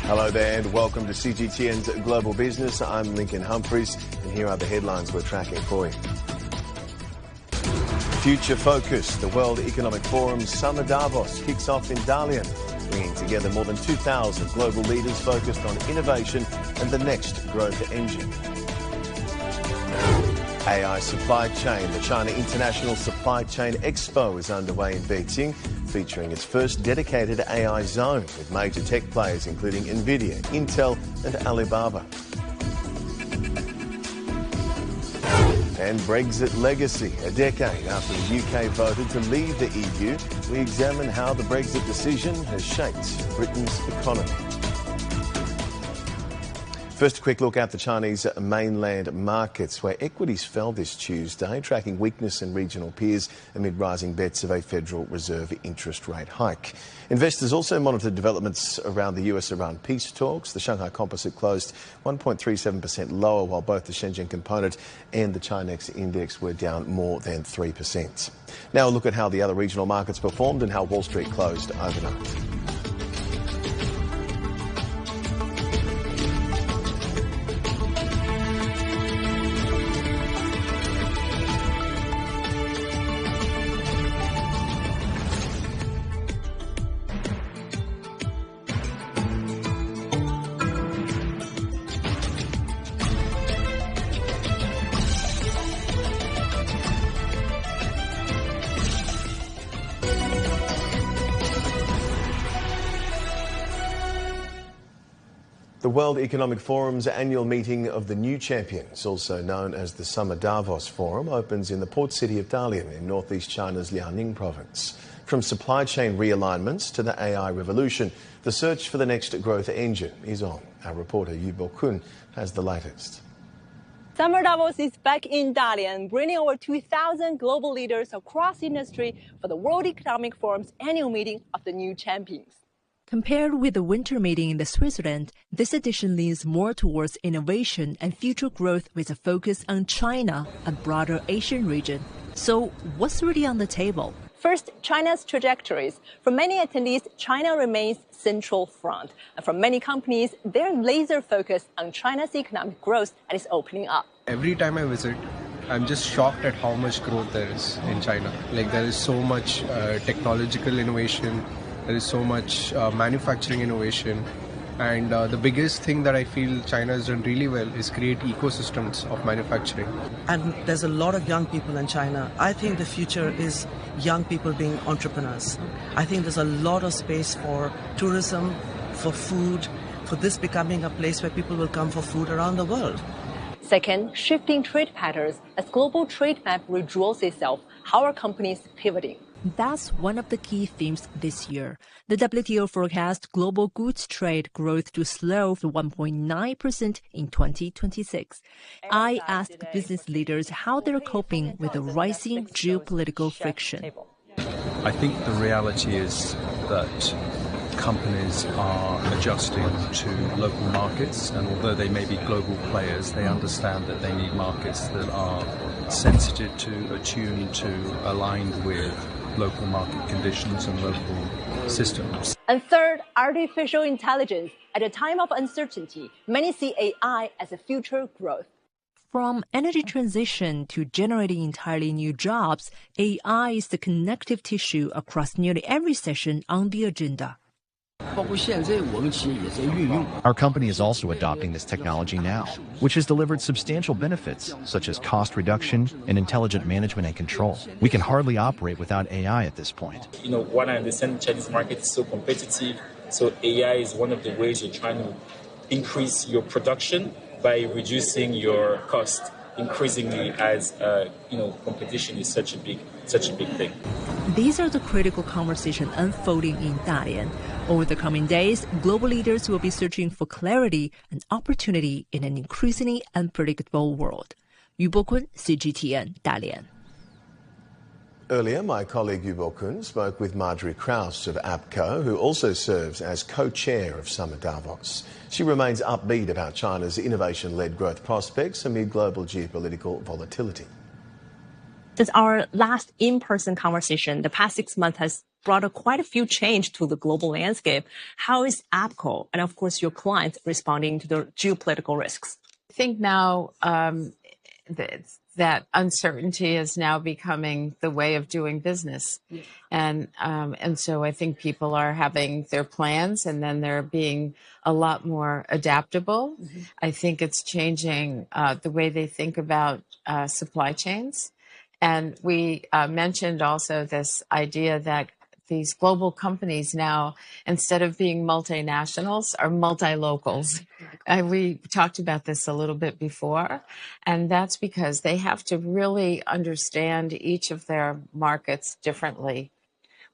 Hello there and welcome to CGTN's Global Business. I'm Lincoln Humphreys and here are the headlines we're tracking for you. Future Focus, the World Economic Forum's Summer Davos kicks off in Dalian, bringing together more than 2,000 global leaders focused on innovation and the next growth engine. AI supply chain. The China International Supply Chain Expo is underway in Beijing, featuring its first dedicated AI zone with major tech players including Nvidia, Intel and Alibaba. And Brexit legacy. A decade after the UK voted to leave the EU, we examine how the Brexit decision has shaped Britain's economy. First, a quick look at the Chinese mainland markets, where equities fell this Tuesday, tracking weakness in regional peers amid rising bets of a Federal Reserve interest rate hike. Investors also monitored developments around the US-Iran peace talks. The Shanghai Composite closed 1.37% lower, while both the Shenzhen Component and the Chinex Index were down more than 3%. Now a look at how the other regional markets performed and how Wall Street closed overnight. The World Economic Forum's annual meeting of the new champions, also known as the Summer Davos Forum, opens in the port city of Dalian in northeast China's Liaoning province. From supply chain realignments to the AI revolution, the search for the next growth engine is on. Our reporter Yu Bo-kun has the latest. Summer Davos is back in Dalian, bringing over 2,000 global leaders across industry for the World Economic Forum's annual meeting of the new champions. Compared with the winter meeting in Switzerland, this edition leans more towards innovation and future growth with a focus on China and broader Asian region. So what's really on the table? First, China's trajectories. For many attendees, China remains central front. And for many companies, they're laser focused on China's economic growth and its opening up. Every time I visit, I'm just shocked at how much growth there is in China. Like there is so much technological innovation. There is so much manufacturing innovation, and the biggest thing that I feel China has done really well is create ecosystems of manufacturing. And there's a lot of young people in China. I think the future is young people being entrepreneurs. I think there's a lot of space for tourism, for food, for this becoming a place where people will come for food around the world. Second, shifting trade patterns. As global trade map redraws itself, how are companies pivoting? That's one of the key themes this year. The WTO forecast global goods trade growth to slow to 1.9% in 2026. I asked business leaders how they're coping with the rising geopolitical friction. I think the reality is that companies are adjusting to local markets, and although they may be global players, they understand that they need markets that are sensitive to, attuned to, aligned with local market conditions and local systems. And third, artificial intelligence. At a time of uncertainty, many see AI as a future growth. From energy transition to generating entirely new jobs, AI is the connective tissue across nearly every session on the agenda. Our company is also adopting this technology now, which has delivered substantial benefits, such as cost reduction and intelligent management and control. We can hardly operate without AI at this point. What I understand, the Chinese market is so competitive, so AI is one of the ways you're trying to increase your production by reducing your cost increasingly as competition is such a big thing. These are the critical conversations unfolding in Dalian. Over the coming days, global leaders will be searching for clarity and opportunity in an increasingly unpredictable world. Yu Bo-kun, CGTN, Dalian. Earlier, my colleague Yu Bo-kun spoke with Marjorie Krauss of APCO, who also serves as co-chair of Summer Davos. She remains upbeat about China's innovation-led growth prospects amid global geopolitical volatility. Since our last in-person conversation, the past 6 months has brought quite a few change to the global landscape. How is APCO and, of course, your clients responding to the geopolitical risks? I think now that uncertainty is now becoming the way of doing business. Yeah. And so I think people are having their plans and then they're being a lot more adaptable. Mm-hmm. I think it's changing the way they think about supply chains. And we mentioned also this idea that these global companies now, instead of being multinationals, are multi-locals. We talked about this a little bit before, and that's because they have to really understand each of their markets differently.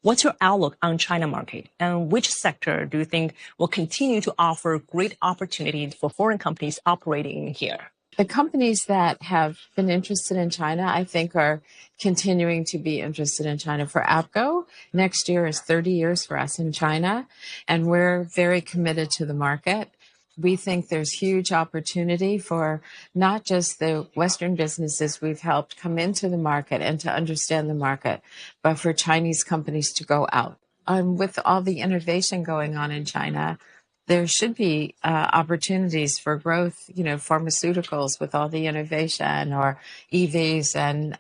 What's your outlook on China market, and which sector do you think will continue to offer great opportunities for foreign companies operating here? The companies that have been interested in China, I think, are continuing to be interested in China. For APCO, next year is 30 years for us in China, and we're very committed to the market. We think there's huge opportunity for not just the Western businesses we've helped come into the market and to understand the market, but for Chinese companies to go out. With all the innovation going on in China, there should be opportunities for growth, pharmaceuticals with all the innovation, or EVs and,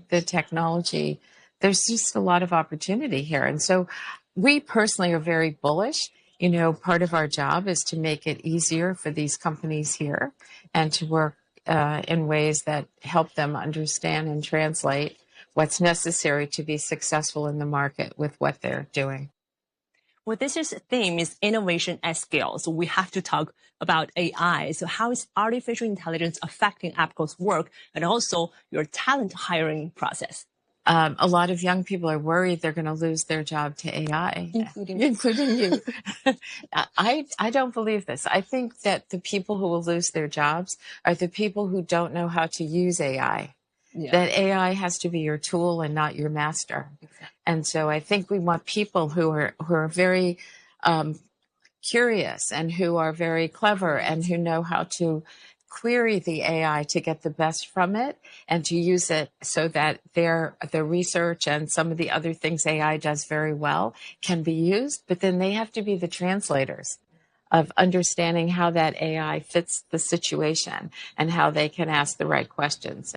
the technology. There's just a lot of opportunity here. And so we personally are very bullish. Part of our job is to make it easier for these companies here and to work in ways that help them understand and translate what's necessary to be successful in the market with what they're doing. Well, this year's theme is innovation at scale. So we have to talk about AI. So how is artificial intelligence affecting APCO's work and also your talent hiring process? A lot of young people are worried they're going to lose their job to AI, including you. I don't believe this. I think that the people who will lose their jobs are the people who don't know how to use AI. Yeah. That AI has to be your tool and not your master. Exactly. And so I think we want people who are very curious and who are very clever and who know how to query the AI to get the best from it and to use it so that their research and some of the other things AI does very well can be used. But then they have to be the translators of understanding how that AI fits the situation and how they can ask the right questions.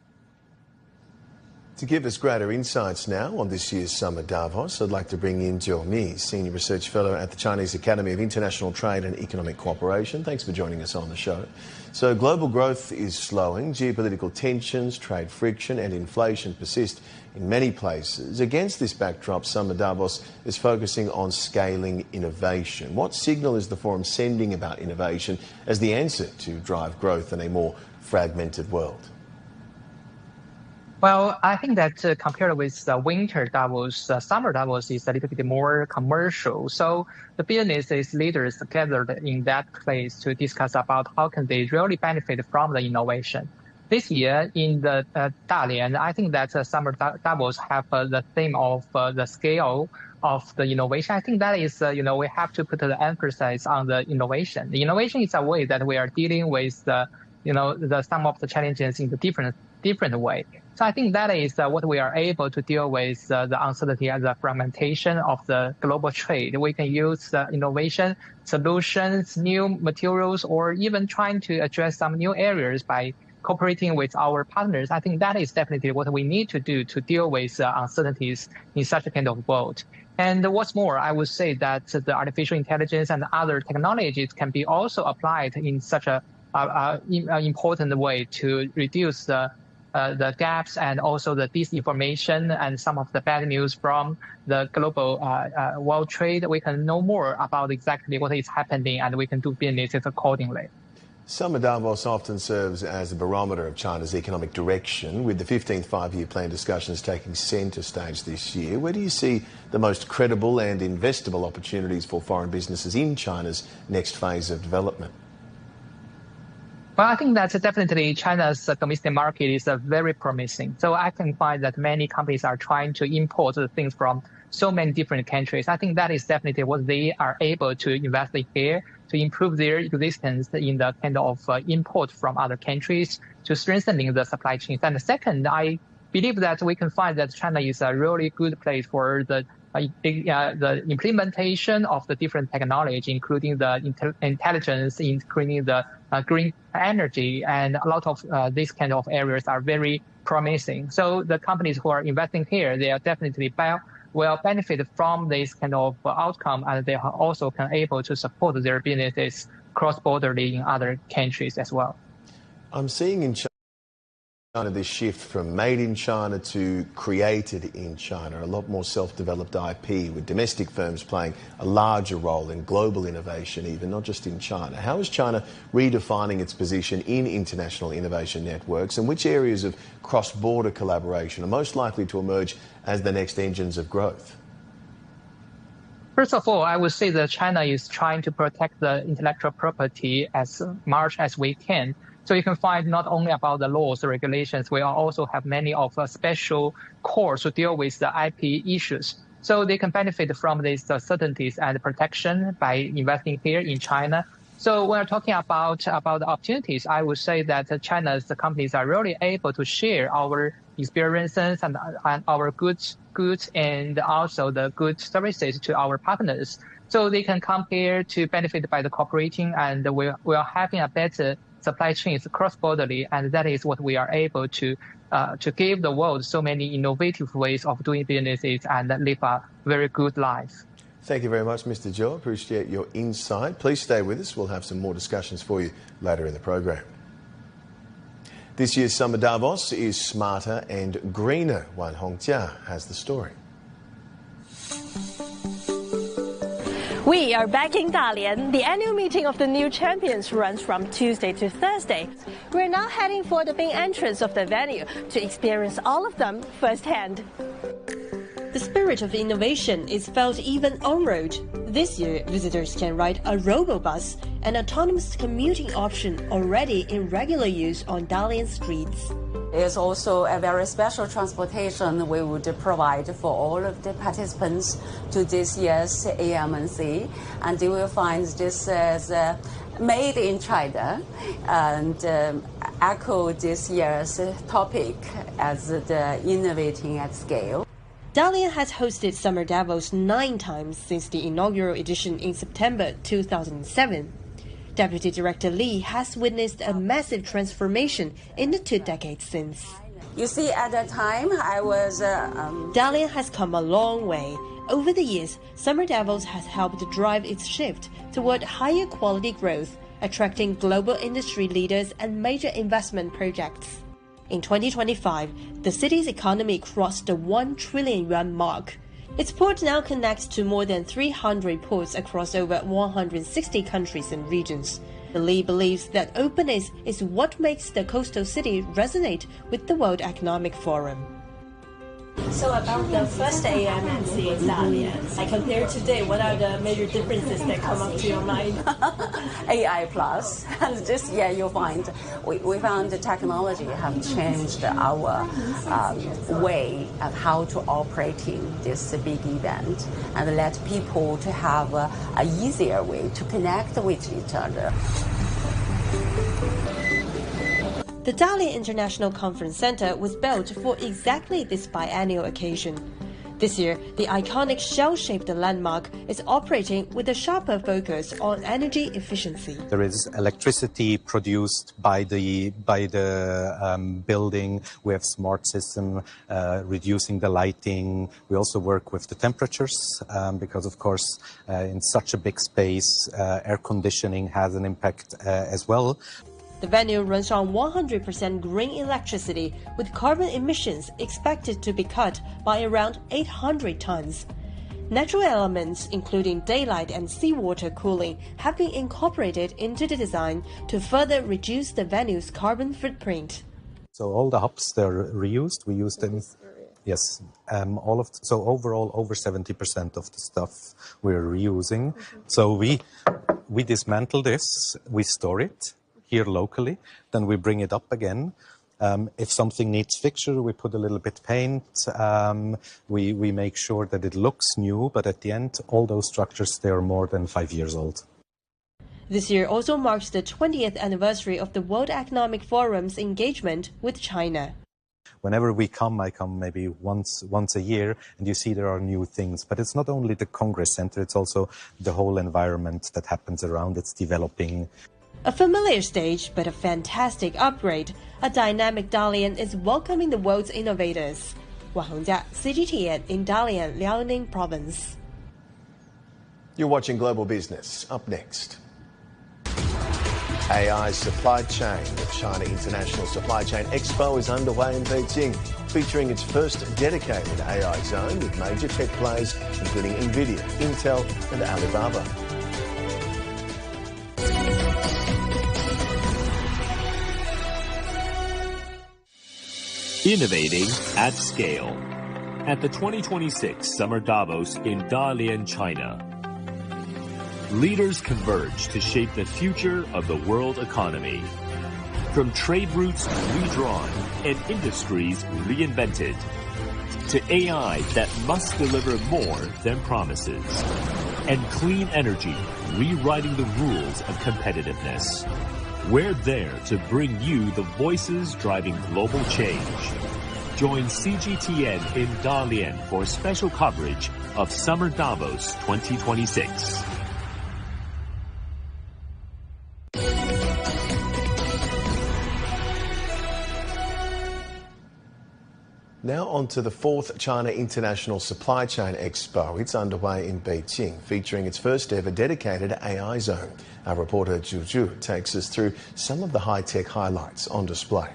To give us greater insights now on this year's Summer Davos, I'd like to bring in Jiao Mi, Senior Research Fellow at the Chinese Academy of International Trade and Economic Cooperation. Thanks for joining us on the show. So global growth is slowing, geopolitical tensions, trade friction and inflation persist in many places. Against this backdrop, Summer Davos is focusing on scaling innovation. What signal is the forum sending about innovation as the answer to drive growth in a more fragmented world? Well, I think that compared with winter Davos, summer Davos is a little bit more commercial. So the business leaders gathered in that place to discuss about how can they really benefit from the innovation. This year in the Dalian, I think that summer Davos have the theme of the scale of the innovation. I think that is, we have to put the emphasis on the innovation. The innovation is a way that we are dealing with some of the challenges in the different way. So I think that is what we are able to deal with the uncertainty and the fragmentation of the global trade. We can use innovation, solutions, new materials, or even trying to address some new areas by cooperating with our partners. I think that is definitely what we need to do to deal with uncertainties in such a kind of world. And what's more, I would say that the artificial intelligence and other technologies can be also applied in such a important way to reduce the gaps and also the disinformation and some of the bad news from the global world trade. We can know more about exactly what is happening and we can do business accordingly. Summer Davos often serves as a barometer of China's economic direction, with the 15th five-year plan discussions taking centre stage this year. Where do you see the most credible and investable opportunities for foreign businesses in China's next phase of development? Well, I think that definitely China's domestic market is very promising. So I can find that many companies are trying to import things from so many different countries. I think that is definitely what they are able to invest here to improve their existence in the kind of import from other countries to strengthening the supply chains. And second, I believe that we can find that China is a really good place for the implementation of the different technology, including the intelligence, including the green energy, and a lot of these kind of areas are very promising. So the companies who are investing here, they are definitely will benefit from this kind of outcome, and they are also can able to support their businesses cross-borderly in other countries as well. I'm seeing in China this shift from made in China to created in China, a lot more self-developed IP, with domestic firms playing a larger role in global innovation, even not just in China. How is China redefining its position in international innovation networks, and which areas of cross-border collaboration are most likely to emerge as the next engines of growth? First of all, I would say that China is trying to protect the intellectual property as much as we can. So you can find not only about the laws or regulations, we also have many of special courts to deal with the IP issues. So they can benefit from these certainties and protection by investing here in China. So when we're talking about the opportunities, I would say that China's companies are really able to share our experiences and our goods and also the good services to our partners. So they can come here to benefit by the cooperating, and we are having a better supply chains cross-borderly, and that is what we are able to give the world so many innovative ways of doing businesses and live a very good life. Thank you very much, Mr. Zhou. Appreciate your insight. Please stay with us. We'll have some more discussions for you later in the program. This year's Summer Davos is smarter and greener. Wan Hongjia has the story. We are back in Dalian. The annual meeting of the new champions runs from Tuesday to Thursday. We're now heading for the main entrance of the venue to experience all of them firsthand. The spirit of innovation is felt even on road. This year, visitors can ride a robo-bus, an autonomous commuting option already in regular use on Dalian streets. It's also a very special transportation we would provide for all of the participants to this year's AMNC, and they will find this as made in China and echo this year's topic as the innovating at scale. Dalian has hosted Summer Davos 9 times since the inaugural edition in September 2007. Deputy Director Li has witnessed a massive transformation in the 2 decades since. You see, at that time, I was... Dalian has come a long way. Over the years, Summer Davos has helped drive its shift toward higher quality growth, attracting global industry leaders and major investment projects. In 2025, the city's economy crossed the 1 trillion yuan mark. Its port now connects to more than 300 ports across over 160 countries and regions. Li believes that openness is what makes the coastal city resonate with the World Economic Forum. So about the first AMNC in Dalian, like compared to today, what are the major differences that come up to your mind? AI plus, and this year you'll find we found the technology have changed our way of how to operating this big event and let people to have a easier way to connect with each other. The Dalian International Conference Center was built for exactly this biennial occasion. This year, the iconic shell-shaped landmark is operating with a sharper focus on energy efficiency. There is electricity produced by the building. We have smart system reducing the lighting. We also work with the temperatures because, of course, in such a big space, air conditioning has an impact as well. The venue runs on 100% green electricity, with carbon emissions expected to be cut by around 800 tons. Natural elements, including daylight and seawater cooling, have been incorporated into the design to further reduce the venue's carbon footprint. So all the hubs, they're reused. We use them. Yes, so overall, over 70% of the stuff we're reusing. So we dismantle this, we store it here locally, then we bring it up again. If something needs fixture, we put a little bit paint. We make sure that it looks new, but at the end, all those structures, they are more than 5 years old. This year also marks the 20th anniversary of the World Economic Forum's engagement with China. whenever we come, I come maybe once a year, and you see there are new things. But it's not only the Congress Center, it's also the whole environment that happens around. It's developing. A familiar stage, but a fantastic upgrade. A dynamic Dalian is welcoming the world's innovators. Wang Hongjia, CGTN in Dalian, Liaoning Province. You're watching Global Business. Up next. AI supply chain. The China International Supply Chain Expo is underway in Beijing, featuring its first dedicated AI zone with major tech players including NVIDIA, Intel and Alibaba. Innovating at scale. At the 2026 Summer Davos in Dalian, China, leaders converge to shape the future of the world economy. From trade routes redrawn and industries reinvented, to AI that must deliver more than promises, and clean energy rewriting the rules of competitiveness. We're there to bring you the voices driving global change. Join CGTN in Dalian for special coverage of Summer Davos 2026. Now on to the 4th China International Supply Chain Expo. It's underway in Beijing, featuring its first ever dedicated AI zone. Our reporter Zhu Zhu takes us through some of the high-tech highlights on display.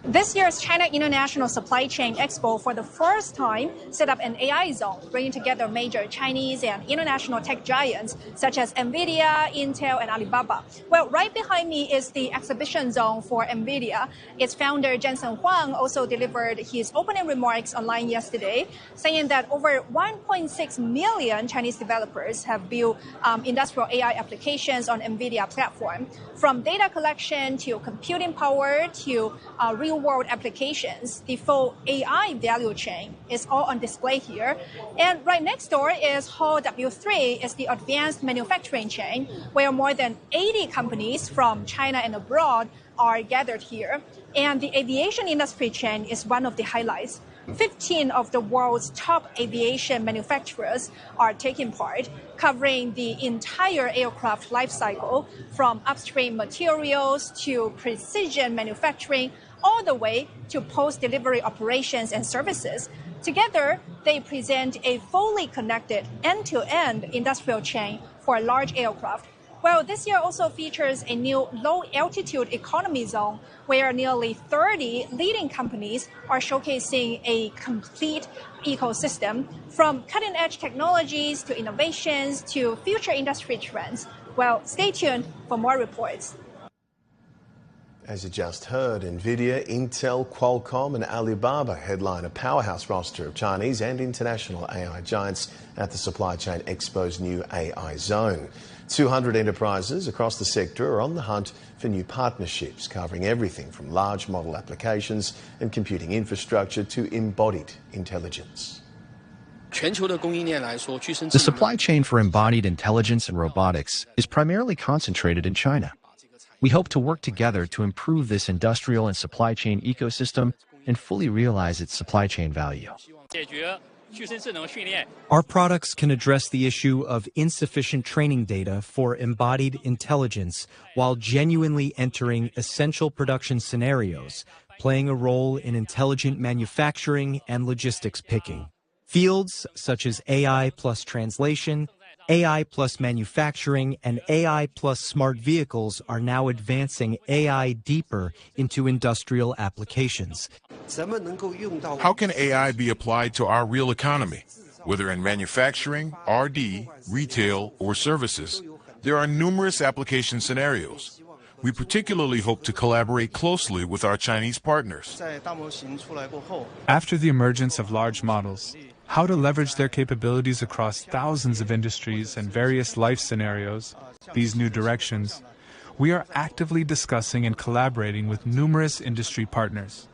This year's China International Supply Chain Expo for the first time set up an AI zone, bringing together major Chinese and international tech giants such as NVIDIA, Intel, and Alibaba. Well, right behind me is the exhibition zone for NVIDIA. Its founder, Jensen Huang, also delivered his opening remarks online yesterday, saying that over 1.6 million Chinese developers have built industrial AI applications on NVIDIA platform. From data collection to computing power to real-world applications, the full AI value chain is all on display here. And right next door is Hall W3, is the advanced manufacturing chain, where more than 80 companies from China and abroad are gathered here. And the aviation industry chain is one of the highlights. 15 of the world's top aviation manufacturers are taking part, covering the entire aircraft lifecycle, from upstream materials to precision manufacturing, all the way to post-delivery operations and services. Together, they present a fully connected end-to-end industrial chain for large aircraft. Well, this year also features a new low-altitude economy zone where nearly 30 leading companies are showcasing a complete ecosystem, from cutting-edge technologies to innovations to future industry trends. Well, stay tuned for more reports. As you just heard, NVIDIA, Intel, Qualcomm and Alibaba headline a powerhouse roster of Chinese and international AI giants at the Supply Chain Expo's new AI zone. 200 enterprises across the sector are on the hunt for new partnerships, covering everything from large model applications and computing infrastructure to embodied intelligence. The supply chain for embodied intelligence and robotics is primarily concentrated in China. We hope to work together to improve this industrial and supply chain ecosystem and fully realize its supply chain value. Our products can address the issue of insufficient training data for embodied intelligence while genuinely entering essential production scenarios, playing a role in intelligent manufacturing and logistics picking. Fields such as AI plus translation, AI plus manufacturing, and AI plus smart vehicles are now advancing AI deeper into industrial applications. How can AI be applied to our real economy? Whether in manufacturing, R&D, retail, or services, there are numerous application scenarios. We particularly hope to collaborate closely with our Chinese partners. After the emergence of large models, how to leverage their capabilities across thousands of industries and various life scenarios, these new directions, we are actively discussing and collaborating with numerous industry partners.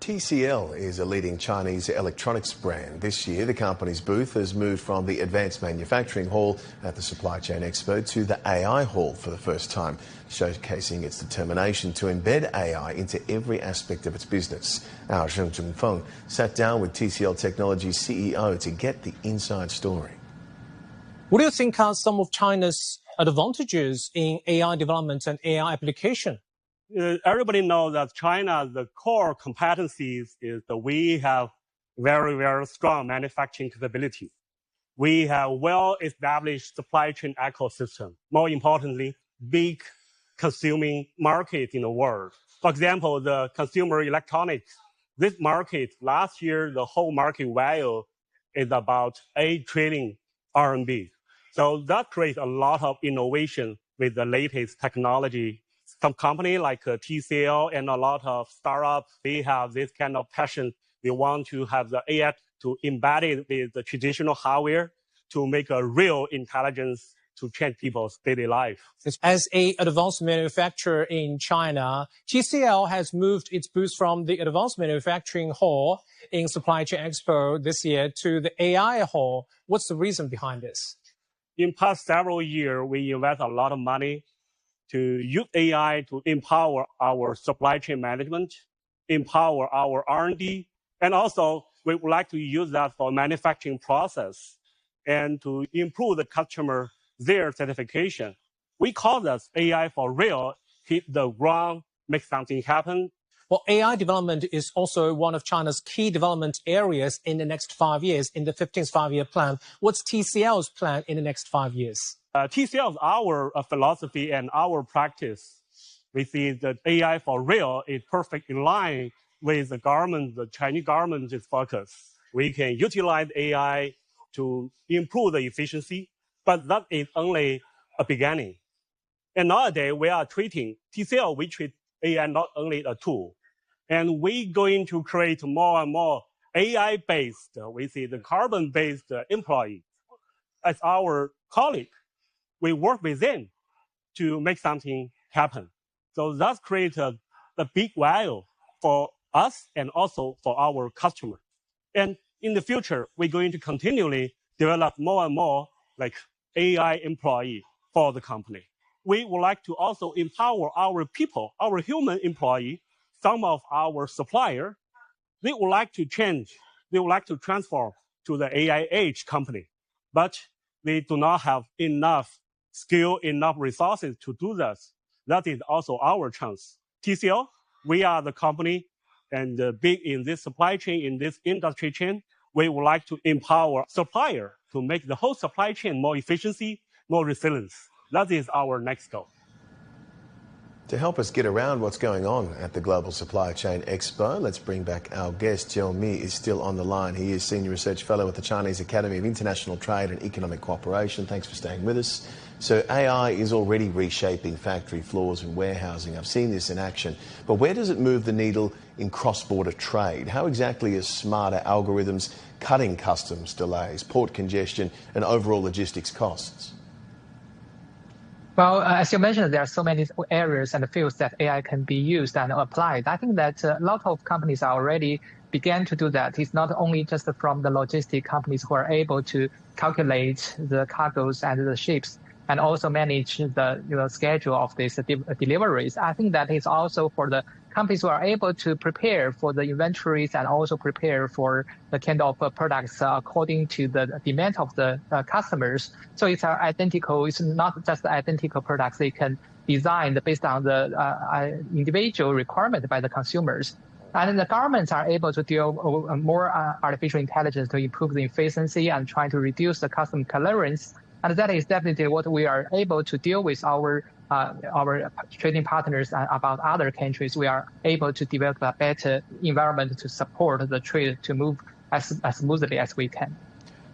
TCL is a leading Chinese electronics brand. This year, the company's booth has moved from the Advanced Manufacturing Hall at the Supply Chain Expo to the AI Hall for the first time, showcasing its determination to embed AI into every aspect of its business. Our Zheng Zhongfeng sat down with TCL Technologies CEO to get the inside story. What do you think are some of China's advantages in AI development and AI application? Everybody knows that China, the core competencies is that we have very, very strong manufacturing capability. We have well-established supply chain ecosystem. More importantly, big consuming market in the world. For example, the consumer electronics. This market, last year, the whole market value is about 8 trillion RMB. So that creates a lot of innovation with the latest technology. Some company like TCL and a lot of startups, they have this kind of passion. They want to have the AI to embed it with the traditional hardware to make a real intelligence to change people's daily life. As an advanced manufacturer in China, TCL has moved its booth from the Advanced Manufacturing Hall in Supply Chain Expo this year to the AI Hall. What's the reason behind this? In past several years, we invest a lot of money to use AI to empower our supply chain management, empower our R&D, and also we would like to use that for manufacturing process and to improve the customer, their certification. We call this AI for real, hit the ground, make something happen. Well, AI development is also one of China's key development areas in the next 5 years in the 15th five-year plan. What's TCL's plan in the next 5 years? TCL, our philosophy and our practice, we see that AI for real is perfect in line with the government, the Chinese government's focus. We can utilize AI to improve the efficiency, but that is only a beginning. And nowadays, we are treating TCL, we treat AI not only a tool. And we're going to create more and more AI-based, we see the carbon-based employee as our colleague. We work with them to make something happen. So that creates a big value for us and also for our customer. And in the future, we're going to continually develop more and more like AI employee for the company. We would like to also empower our people, our human employee. Some of our suppliers, they would like to change, they would like to transform to the AI age company, but they do not have enough skill, enough resources to do this. That is also our chance. TCL, we are the company and big in this supply chain, in this industry chain. We would like to empower suppliers to make the whole supply chain more efficiency, more resilience. That is our next goal. To help us get around what's going on at the Global Supply Chain Expo, let's bring back our guest. Jiao Mi is still on the line. He is Senior Research Fellow at the Chinese Academy of International Trade and Economic Cooperation. Thanks for staying with us. So AI is already reshaping factory floors and warehousing. I've seen this in action. But where does it move the needle in cross-border trade? How exactly are smarter algorithms cutting customs delays, port congestion and overall logistics costs? Well, as you mentioned, there are so many areas and fields that AI can be used and applied. I think that a lot of companies are already began to do that. It's not only just from the logistic companies who are able to calculate the cargoes and the ships and also manage the schedule of these deliveries. I think that is also for the companies who are able to prepare for the inventories and also prepare for the kind of products according to the demand of the customers. So it's identical. It's not just identical products. They can design based on the individual requirement by the consumers. And the governments are able to deal with more artificial intelligence to improve the efficiency and trying to reduce the custom clearance. And that is definitely what we are able to deal with our trading partners about other countries. We are able to develop a better environment to support the trade to move as smoothly as we can.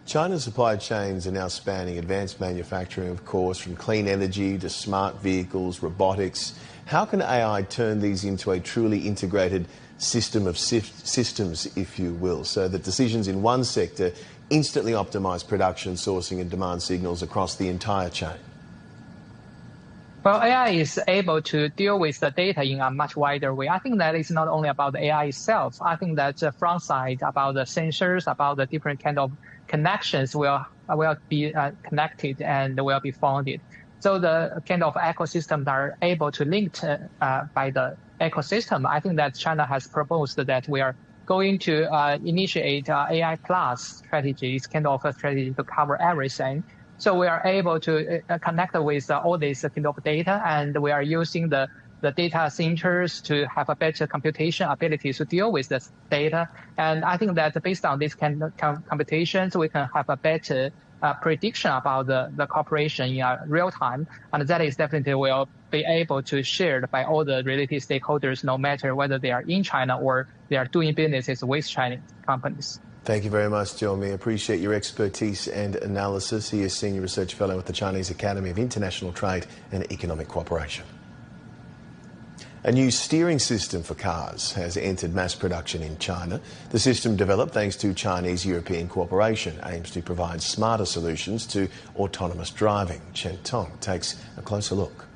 China's supply chains are now spanning advanced manufacturing, of course, from clean energy to smart vehicles, robotics. How can AI turn these into a truly integrated system of systems, if you will, so that decisions in one sector instantly optimize production, sourcing and demand signals across the entire chain? Well, AI is able to deal with the data in a much wider way. I think that is not only about the AI itself. I think that the front side, about the sensors, about the different kind of connections will be connected and will be founded. So the kind of ecosystems are able to link by the ecosystem. I think that China has proposed that we are going to initiate AI plus strategy. It's kind of a strategy to cover everything. So we are able to connect with all this kind of data, and we are using the data centers to have a better computation ability to deal with this data. And I think that based on these kind of computations, we can have a better prediction about the cooperation in real time. And that is definitely will be able to shared by all the related stakeholders, no matter whether they are in China or they are doing businesses with Chinese companies. Thank you very much, Jeremy. Appreciate your expertise and analysis. He is Senior Research Fellow at the Chinese Academy of International Trade and Economic Cooperation. A new steering system for cars has entered mass production in China. The system, developed thanks to Chinese-European cooperation, aims to provide smarter solutions to autonomous driving. Chen Tong takes a closer look.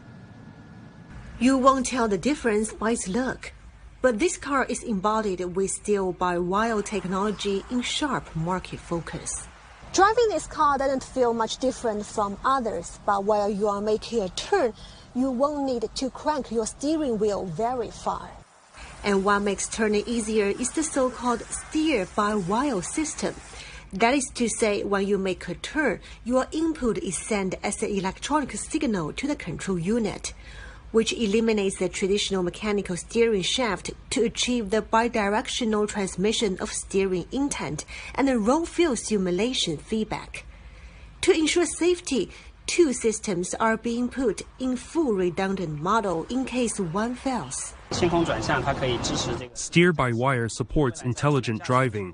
You won't tell the difference by its look. But this car is embodied with steer-by-wire technology in sharp market focus. Driving this car doesn't feel much different from others, but while you are making a turn, you won't need to crank your steering wheel very far. And what makes turning easier is the so-called steer-by-wire system. That is to say, when you make a turn, your input is sent as an electronic signal to the control unit, which eliminates the traditional mechanical steering shaft to achieve the bidirectional transmission of steering intent and the roll field simulation feedback. To ensure safety, two systems are being put in full redundant model in case one fails. Steer-by-wire supports intelligent driving.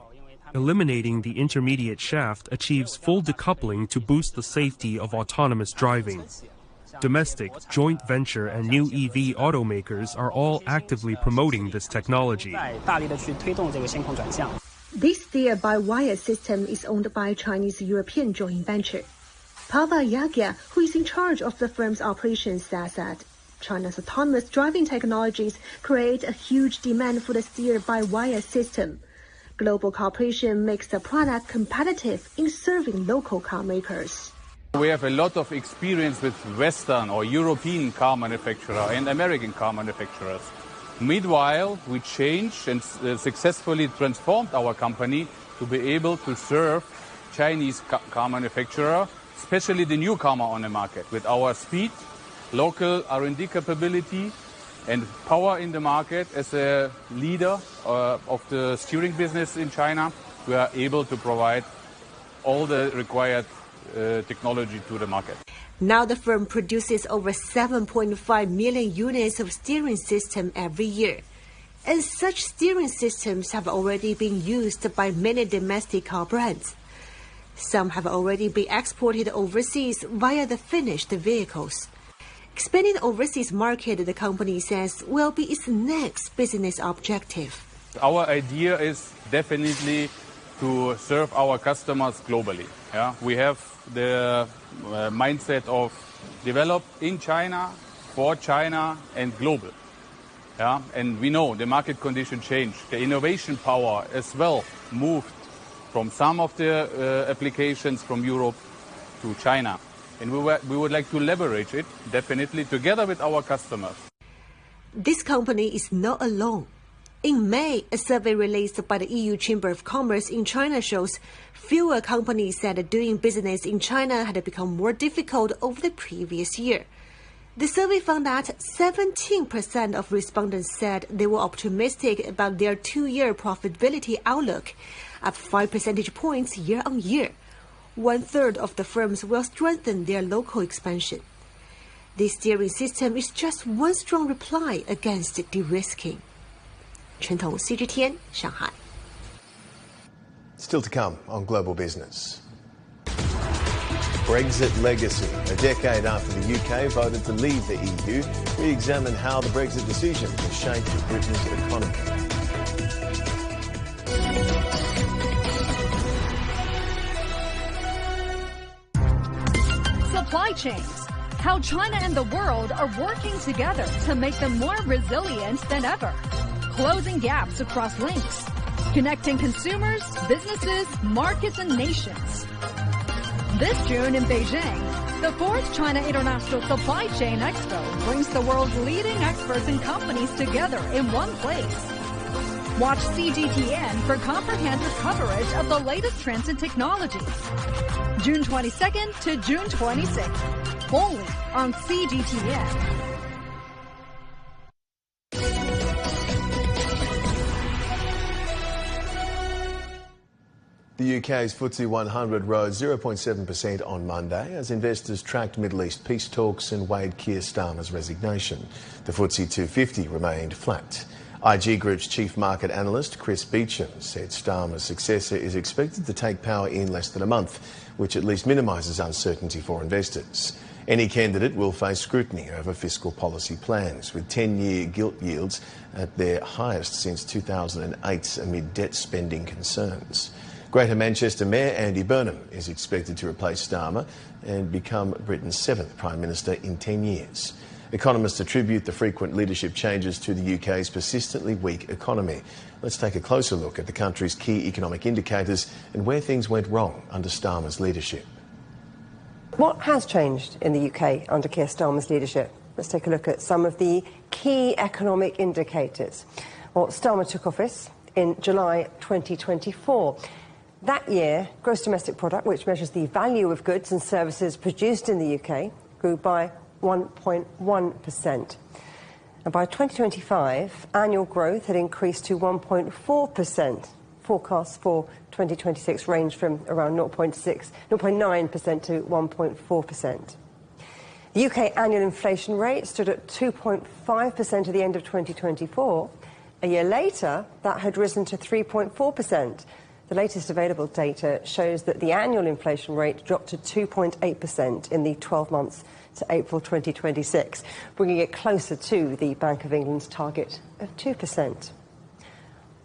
Eliminating the intermediate shaft achieves full decoupling to boost the safety of autonomous driving. Domestic, joint venture, and new EV automakers are all actively promoting this technology. This steer-by-wire system is owned by Chinese-European joint venture. Pavel Yagia, who is in charge of the firm's operations, says that China's autonomous driving technologies create a huge demand for the steer-by-wire system. Global cooperation makes the product competitive in serving local car makers. We have a lot of experience with Western or European car manufacturers and American car manufacturers. Meanwhile, we changed and successfully transformed our company to be able to serve Chinese car manufacturers, especially the newcomer on the market. With our speed, local R&D capability, and power in the market as a leader of the steering business in China, we are able to provide all the required technology to the market. Now the firm produces over 7.5 million units of steering system every year. And such steering systems have already been used by many domestic car brands. Some have already been exported overseas via the finished vehicles. Expanding the overseas market, the company says, will be its next business objective. Our idea is definitely to serve our customers globally. Yeah? We have the mindset of develop in China, for China, and global. Yeah? And we know the market condition changed. The innovation power as well moved from some of the applications from Europe to China. And we would like to leverage it, definitely, together with our customers. This company is not alone. In May, a survey released by the EU Chamber of Commerce in China shows fewer companies said doing business in China had become more difficult over the previous year. The survey found that 17% of respondents said they were optimistic about their 2-year profitability outlook, up 5 percentage points year on year. 1/3 of the firms will strengthen their local expansion. This steering system is just one strong reply against de-risking. Chen Tong, CGTN, Shanghai. Still to come on Global Business. Brexit legacy. A decade after the UK voted to leave the EU, we examine how the Brexit decision will shape Britain's economy. Supply chains, how China and the world are working together to make them more resilient than ever, closing gaps across links, connecting consumers, businesses, markets, and nations. This June in Beijing, the 4th China International Supply Chain Expo brings the world's leading experts and companies together in one place. Watch CGTN for comprehensive coverage of the latest trends and technologies. June 22nd to June 26th, only on CGTN. The UK's FTSE 100 rose 0.7% on Monday as investors tracked Middle East peace talks and weighed Keir Starmer's resignation. The FTSE 250 remained flat. IG Group's chief market analyst Chris Beecham said Starmer's successor is expected to take power in less than a month, which at least minimises uncertainty for investors. Any candidate will face scrutiny over fiscal policy plans, with 10-year gilt yields at their highest since 2008 amid debt spending concerns. Greater Manchester Mayor Andy Burnham is expected to replace Starmer and become Britain's 7th Prime Minister in 10 years. Economists attribute the frequent leadership changes to the UK's persistently weak economy. Let's take a closer look at the country's key economic indicators and where things went wrong under Starmer's leadership. What has changed in the UK under Keir Starmer's leadership? Let's take a look at some of the key economic indicators. Well, Starmer took office in July 2024. That year, gross domestic product, which measures the value of goods and services produced in the UK, grew by 1.1%. And by 2025, annual growth had increased to 1.4%. Forecasts for 2026 range from around 0.9% to 1.4%. The UK annual inflation rate stood at 2.5% at the end of 2024. A year later, that had risen to 3.4%. The latest available data shows that the annual inflation rate dropped to 2.8% in the 12 months to April 2026, bringing it closer to the Bank of England's target of 2%.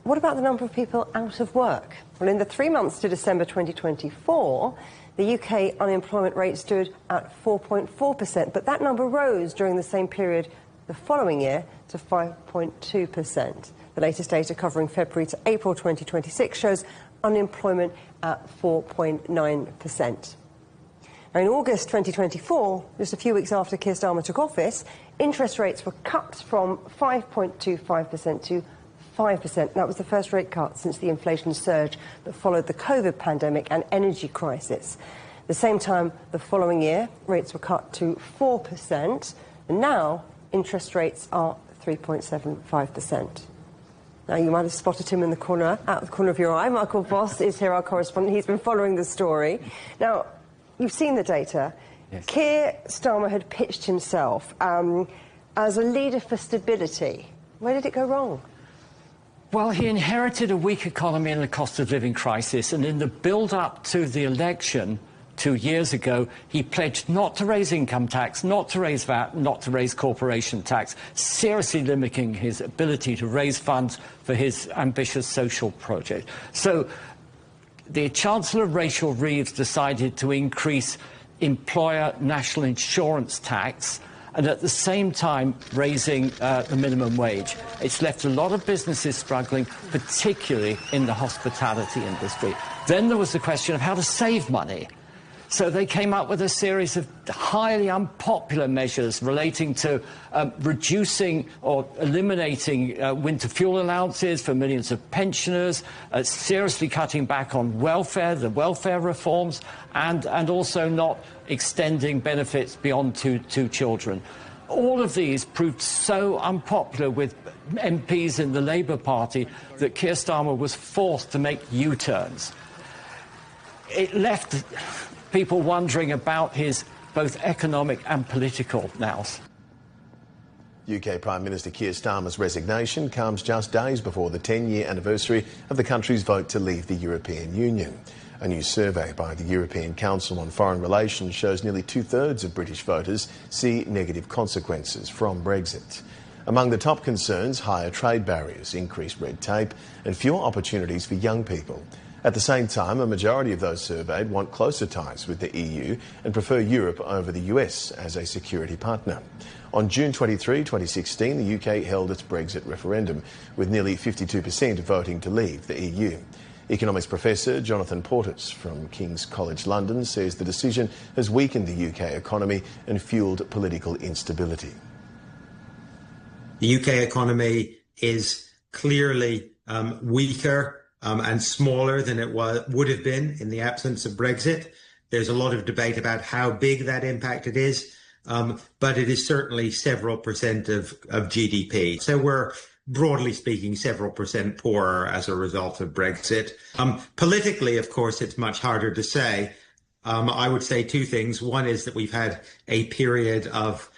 What about the number of people out of work? Well, in the 3 months to December 2024, the UK unemployment rate stood at 4.4%, but that number rose during the same period the following year to 5.2%. The latest data covering February to April 2026 shows unemployment at 4.9%. Now, in August 2024, just a few weeks after Keir Starmer took office, interest rates were cut from 5.25% to 5%. That was the first rate cut since the inflation surge that followed the COVID pandemic and energy crisis. At the same time, the following year, rates were cut to 4%, and now interest rates are 3.75%. Now, you might have spotted him in the corner, out the corner of your eye. Michael Voss is here, our correspondent. He's been following the story. Now, you've seen the data. Yes. Keir Starmer had pitched himself as a leader for stability. Where did it go wrong? Well, he inherited a weak economy and a cost of living crisis, and in the build-up to the election 2 years ago, he pledged not to raise income tax, not to raise VAT, not to raise corporation tax, seriously limiting his ability to raise funds for his ambitious social project. So the Chancellor Rachel Reeves decided to increase employer national insurance tax and at the same time raising the minimum wage. It's left a lot of businesses struggling, particularly in the hospitality industry. Then there was the question of how to save money. So they came up with a series of highly unpopular measures relating to reducing or eliminating winter fuel allowances for millions of pensioners, seriously cutting back on welfare, the welfare reforms, and also not extending benefits beyond two children. All of these proved so unpopular with MPs in the Labour Party that Keir Starmer was forced to make U-turns. It left people wondering about his both economic and political nous. UK Prime Minister Keir Starmer's resignation comes just days before the 10-year anniversary of the country's vote to leave the European Union. A new survey by the European Council on Foreign Relations shows nearly 2/3 of British voters see negative consequences from Brexit. Among the top concerns, higher trade barriers, increased red tape and fewer opportunities for young people. At the same time, a majority of those surveyed want closer ties with the EU and prefer Europe over the US as a security partner. On June 23, 2016, the UK held its Brexit referendum, with nearly 52% voting to leave the EU. Economics professor Jonathan Portis from King's College London says the decision has weakened the UK economy and fuelled political instability. The UK economy is clearly weaker and smaller than it would have been in the absence of Brexit. There's a lot of debate about how big that impact it is, but it is certainly several percent of GDP. So we're, broadly speaking, several percent poorer as a result of Brexit. Politically, of course, it's much harder to say. I would say two things. One is that we've had a period of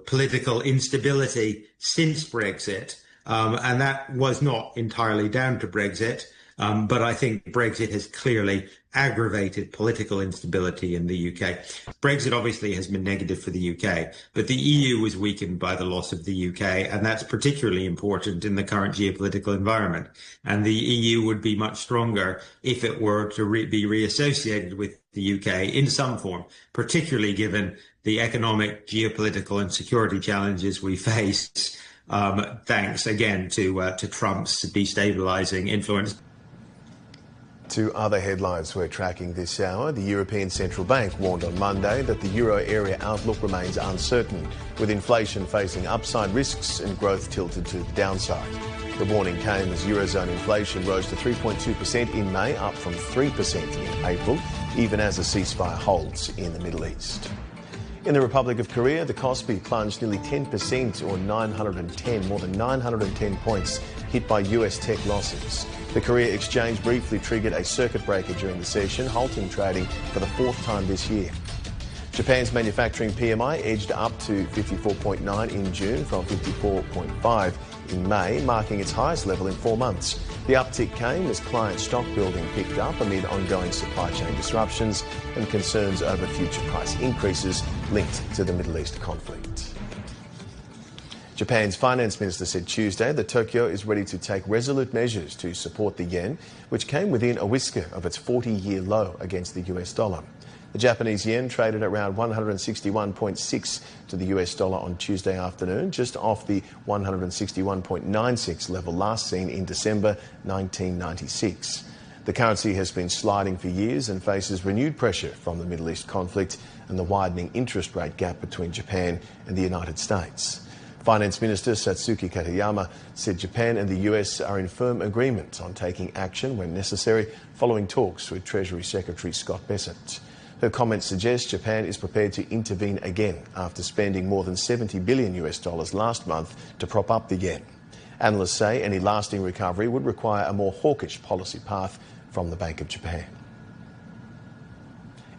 political instability since Brexit. And that was not entirely down to Brexit, but I think Brexit has clearly aggravated political instability in the UK. Brexit obviously has been negative for the UK, but the EU was weakened by the loss of the UK, and that's particularly important in the current geopolitical environment. And the EU would be much stronger if it were to be reassociated with the UK in some form, particularly given the economic, geopolitical and security challenges we face. Thanks again to Trump's destabilising influence. To other headlines we're tracking this hour, the European Central Bank warned on Monday that the euro area outlook remains uncertain, with inflation facing upside risks and growth tilted to the downside. The warning came as Eurozone inflation rose to 3.2% in May, up from 3% in April, even as a ceasefire holds in the Middle East. In the Republic of Korea, the Kospi plunged nearly 10% or more than 910 points, hit by US tech losses. The Korea Exchange briefly triggered a circuit breaker during the session, halting trading for the fourth time this year. Japan's manufacturing PMI edged up to 54.9 in June from 54.5 in May, marking its highest level in 4 months. The uptick came as client stock building picked up amid ongoing supply chain disruptions and concerns over future price increases linked to the Middle East conflict. Japan's finance minister said Tuesday that Tokyo is ready to take resolute measures to support the yen, which came within a whisker of its 40-year low against the US dollar. The Japanese yen traded around 161.6 to the US dollar on Tuesday afternoon, just off the 161.96 level last seen in December 1996. The currency has been sliding for years and faces renewed pressure from the Middle East conflict and the widening interest rate gap between Japan and the United States. Finance Minister Satsuki Katayama said Japan and the US are in firm agreement on taking action when necessary, following talks with Treasury Secretary Scott Bessent. Her comments suggest Japan is prepared to intervene again after spending more than $70 billion last month to prop up the yen. Analysts say any lasting recovery would require a more hawkish policy path from the Bank of Japan.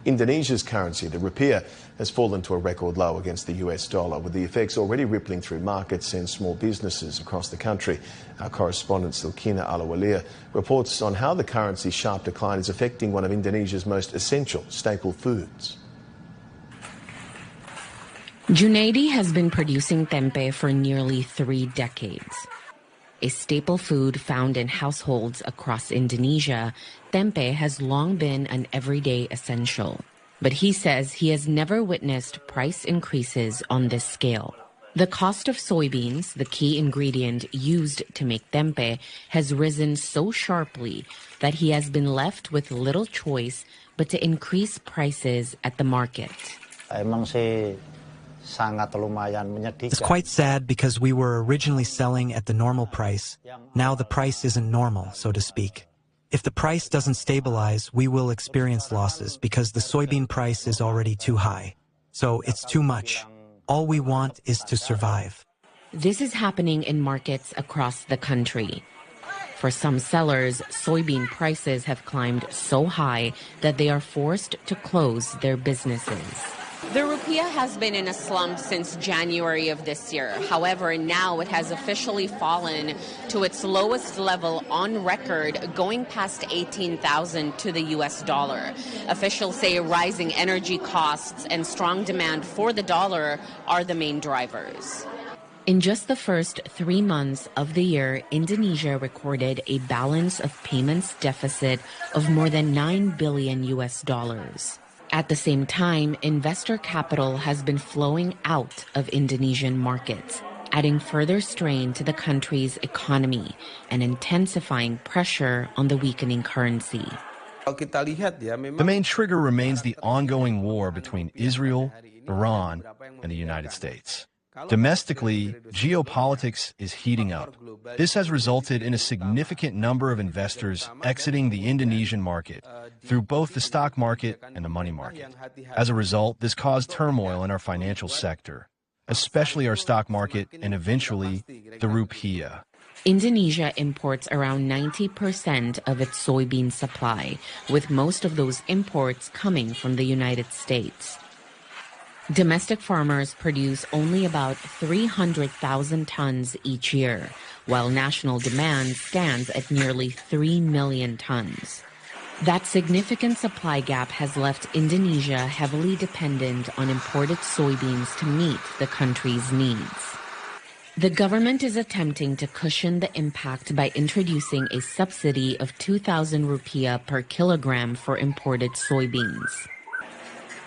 Indonesia's currency, the rupiah, has fallen to a record low against the US dollar, with the effects already rippling through markets and small businesses across the country. Our correspondent Silkina Alawalia reports on how the currency's sharp decline is affecting one of Indonesia's most essential staple foods. Junaidi has been producing tempe for nearly 3 decades. A staple food found in households across Indonesia, tempeh has long been an everyday essential. But he says he has never witnessed price increases on this scale. The cost of soybeans, the key ingredient used to make tempeh, has risen so sharply that he has been left with little choice but to increase prices at the market. It's quite sad because we were originally selling at the normal price. Now the price isn't normal, so to speak. If the price doesn't stabilize, we will experience losses because the soybean price is already too high. So it's too much. All we want is to survive. This is happening in markets across the country. For some sellers, soybean prices have climbed so high that they are forced to close their businesses. The rupiah has been in a slump since January of this year. However, now it has officially fallen to its lowest level on record, going past 18,000 to the US dollar. Officials say rising energy costs and strong demand for the dollar are the main drivers. In just the first 3 months of the year, Indonesia recorded a balance of payments deficit of more than $9 billion. At the same time, investor capital has been flowing out of Indonesian markets, adding further strain to the country's economy and intensifying pressure on the weakening currency. The main trigger remains the ongoing war between Israel, Iran, and the United States. Domestically, geopolitics is heating up. This has resulted in a significant number of investors exiting the Indonesian market through both the stock market and the money market. As a result, this caused turmoil in our financial sector, especially our stock market and eventually the rupiah. Indonesia imports around 90% of its soybean supply, with most of those imports coming from the United States. Domestic farmers produce only about 300,000 tons each year, while national demand stands at nearly 3 million tons. That significant supply gap has left Indonesia heavily dependent on imported soybeans to meet the country's needs. The government is attempting to cushion the impact by introducing a subsidy of 2,000 rupiah per kilogram for imported soybeans.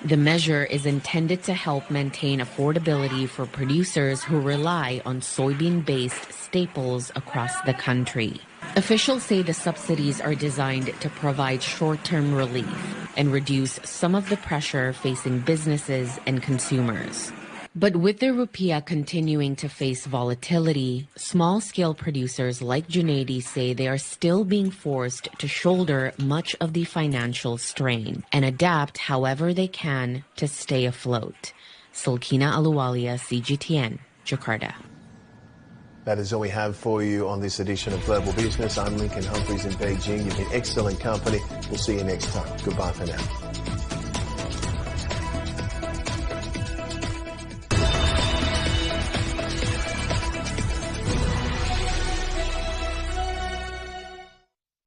The measure is intended to help maintain affordability for producers who rely on soybean-based staples across the country. Officials say the subsidies are designed to provide short-term relief and reduce some of the pressure facing businesses and consumers. But with the rupiah continuing to face volatility, small-scale producers like Junaidi say they are still being forced to shoulder much of the financial strain and adapt however they can to stay afloat. Sulkina Aluwalia, CGTN, Jakarta. That is all we have for you on this edition of Global Business. I'm Lincoln Humphreys in Beijing. You've been excellent company. We'll see you next time. Goodbye for now.